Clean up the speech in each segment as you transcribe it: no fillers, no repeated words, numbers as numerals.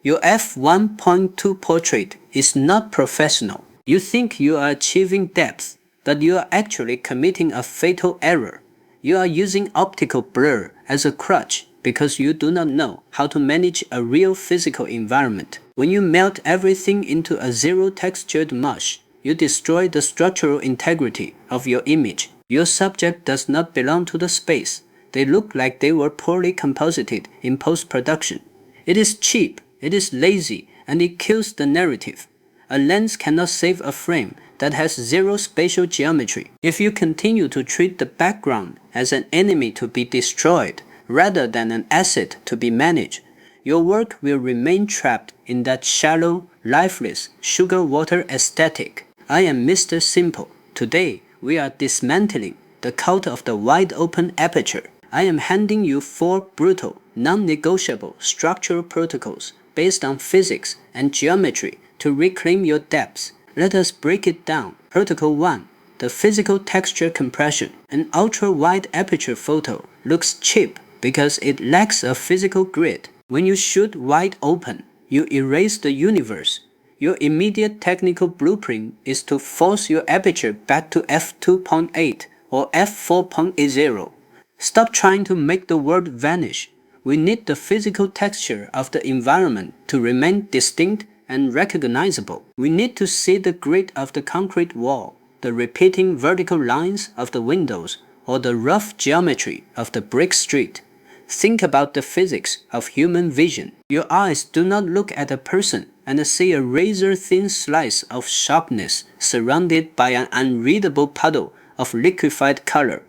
Your f1.2 portrait is not professional. You think you are achieving depth, but you are actually committing a fatal error. You are using optical blur as a crutch because you do not know how to manage a real physical environment. When you melt everything into a zero-textured mush, you destroy the structural integrity of your image. Your subject does not belong to the space. They look like they were poorly composited in post-production. It is cheap, it is lazy, and it kills the narrative. A lens cannot save a frame that has zero spatial geometry. If you continue to treat the background as an enemy to be destroyed rather than an asset to be managed, your work will remain trapped in that shallow, lifeless, sugar water aesthetic. I am Mr. Simple. Today, we are dismantling the cult of the wide-open aperture. I am handing you 4 brutal, non-negotiable structural protocols based on physics and geometry to reclaim your depths. Let us break it down. Protocol 1. The physical texture compression. An ultra-wide aperture photo looks cheap because it lacks a physical grid. When you shoot wide open, you erase the universe. Your immediate technical blueprint is to force your aperture back to f2.8 or f4.0. Stop trying to make the world vanish. We need the physical texture of the environment to remain distinct and recognizable. We need to see the grit of the concrete wall, the repeating vertical lines of the windows, or the rough geometry of the brick street. Think about the physics of human vision. Your eyes do not look at a person and see a razor-thin slice of sharpness surrounded by an unreadable puddle of liquefied color.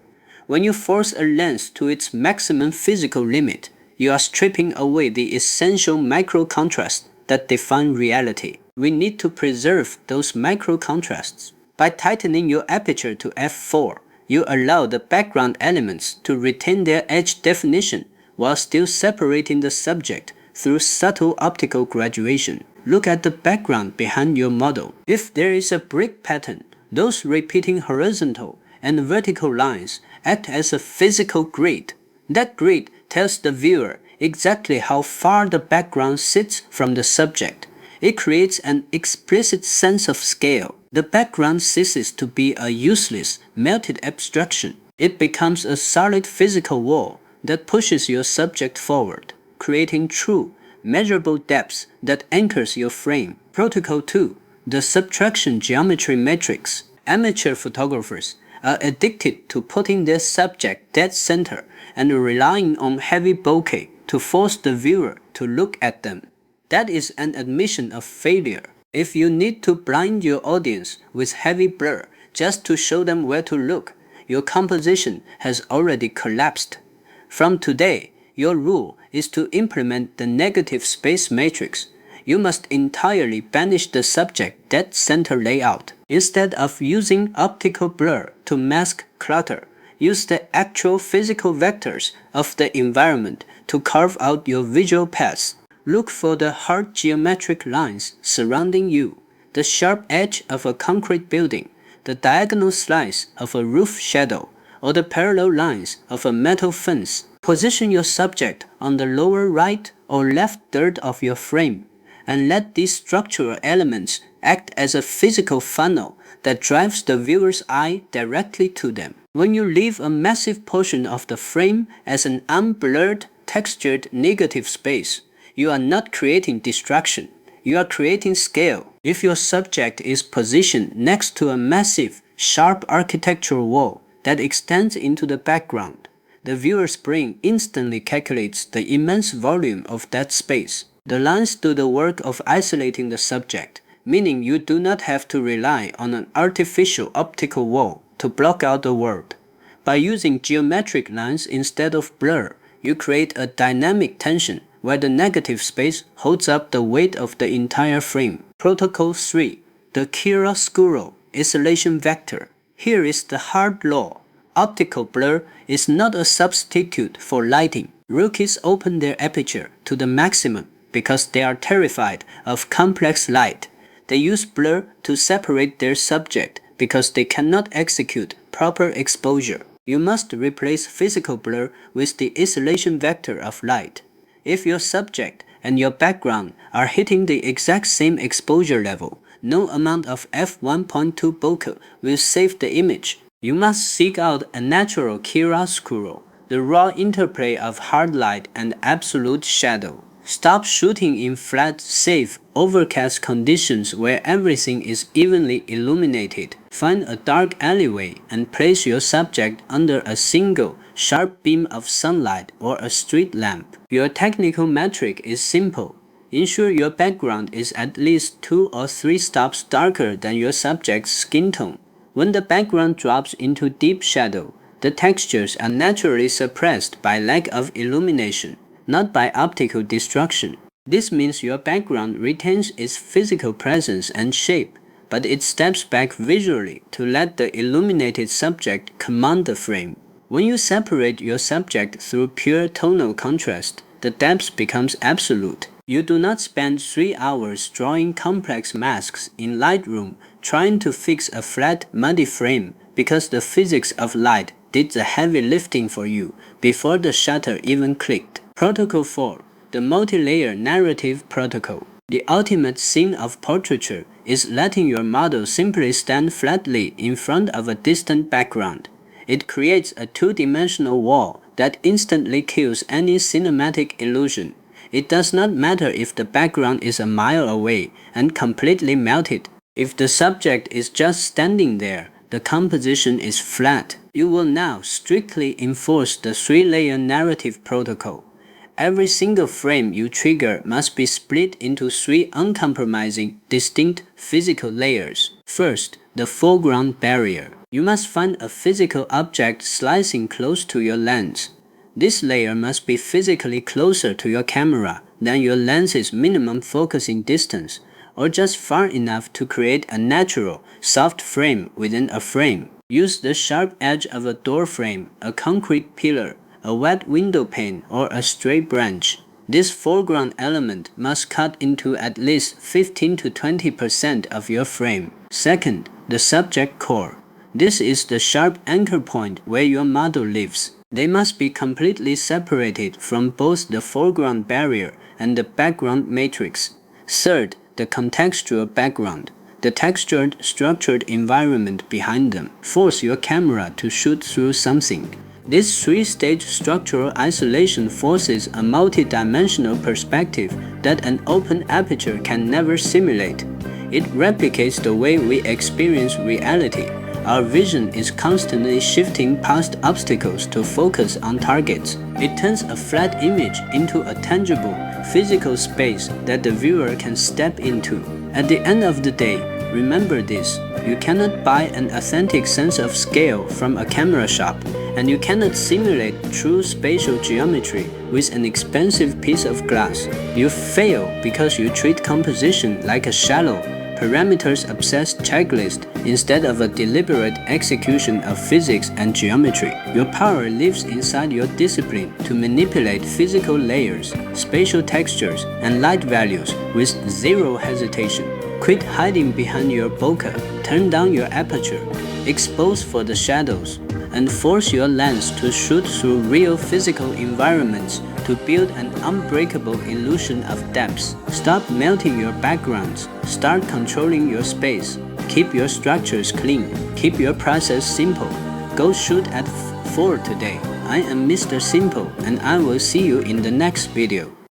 When you force a lens to its maximum physical limit, you are stripping away the essential micro-contrasts that define reality. We need to preserve those micro-contrasts. By tightening your aperture to f4, you allow the background elements to retain their edge definition while still separating the subject through subtle optical graduation. Look at the background behind your model. If there is a brick pattern, those repeating horizontal and vertical lines act as a physical grid. That grid tells the viewer exactly how far the background sits from the subject. It creates an explicit sense of scale. The background ceases to be a useless, melted abstraction. It becomes a solid physical wall that pushes your subject forward, creating true, measurable depth that anchors your frame. Protocol 2. The subtraction geometry matrix. Amateur photographers are addicted to putting their subject dead center and relying on heavy bokeh to force the viewer to look at them. That is an admission of failure. If you need to blind your audience with heavy blur just to show them where to look, your composition has already collapsed. From today, your rule is to implement the negative space matrix. You must entirely banish the subject dead center layout. Instead of using optical blur to mask clutter, use the actual physical vectors of the environment to carve out your visual paths. Look for the hard geometric lines surrounding you, the sharp edge of a concrete building, the diagonal slice of a roof shadow, or the parallel lines of a metal fence. Position your subject on the lower right or left third of your frame, and let these structural elements act as a physical funnel that drives the viewer's eye directly to them. When you leave a massive portion of the frame as an unblurred, textured negative space, you are not creating distraction, you are creating scale. If your subject is positioned next to a massive, sharp architectural wall that extends into the background, the viewer's brain instantly calculates the immense volume of that space. The lines do the work of isolating the subject, meaning you do not have to rely on an artificial optical wall to block out the world. By using geometric lines instead of blur, you create a dynamic tension where the negative space holds up the weight of the entire frame. Protocol 3. The chiaroscuro isolation vector. Here is the hard law. Optical blur is not a substitute for lighting. Rookies open their aperture to the maximum because they are terrified of complex light. They use blur to separate their subject because they cannot execute proper exposure. You must replace physical blur with the isolation vector of light. If your subject and your background are hitting the exact same exposure level, no amount of f1.2 bokeh will save the image. You must seek out a natural chiaroscuro, the raw interplay of hard light and absolute shadow. Stop shooting in flat, safe, overcast conditions where everything is evenly illuminated. Find a dark alleyway and place your subject under a single, sharp beam of sunlight or a street lamp. Your technical metric is simple. Ensure your background is at least 2 or 3 stops darker than your subject's skin tone. When the background drops into deep shadow, the textures are naturally suppressed by lack of illumination, not by optical destruction. This means your background retains its physical presence and shape, but it steps back visually to let the illuminated subject command the frame. When you separate your subject through pure tonal contrast, the depth becomes absolute. You do not spend 3 hours drawing complex masks in Lightroom trying to fix a flat, muddy frame because the physics of light did the heavy lifting for you before the shutter even clicked. Protocol 4. The Multi-Layer Narrative Protocol. The ultimate sin of portraiture is letting your model simply stand flatly in front of a distant background. It creates a two-dimensional wall that instantly kills any cinematic illusion. It does not matter if the background is a mile away and completely melted. If the subject is just standing there, the composition is flat. You will now strictly enforce the 3-layer narrative protocol. Every single frame you trigger must be split into 3 uncompromising, distinct physical layers. First, the foreground barrier. You must find a physical object slicing close to your lens. This layer must be physically closer to your camera than your lens's minimum focusing distance, or just far enough to create a natural, soft frame within a frame. Use the sharp edge of a door frame, a concrete pillar, a wet window pane, or a stray branch. This foreground element must cut into at least 15 to 20% of your frame. Second, the subject core. This is the sharp anchor point where your model lives. They must be completely separated from both the foreground barrier and the background matrix. Third, the contextual background. The textured, structured environment behind them. Force your camera to shoot through something. This 3-stage structural isolation forces a multi-dimensional perspective that an open aperture can never simulate. It replicates the way we experience reality. Our vision is constantly shifting past obstacles to focus on targets. It turns a flat image into a tangible, physical space that the viewer can step into. At the end of the day, remember this: you cannot buy an authentic sense of scale from a camera shop, and you cannot simulate true spatial geometry with an expensive piece of glass. You fail because you treat composition like a shallow, parameters-obsessed checklist instead of a deliberate execution of physics and geometry. Your power lives inside your discipline to manipulate physical layers, spatial textures, and light values with zero hesitation. Quit hiding behind your bokeh, turn down your aperture, expose for the shadows, and force your lens to shoot through real physical environments to build an unbreakable illusion of depth. Stop melting your backgrounds. Start controlling your space. Keep your structures clean. Keep your process simple. Go shoot at 4 today. I am Mr. Simple, and I will see you in the next video.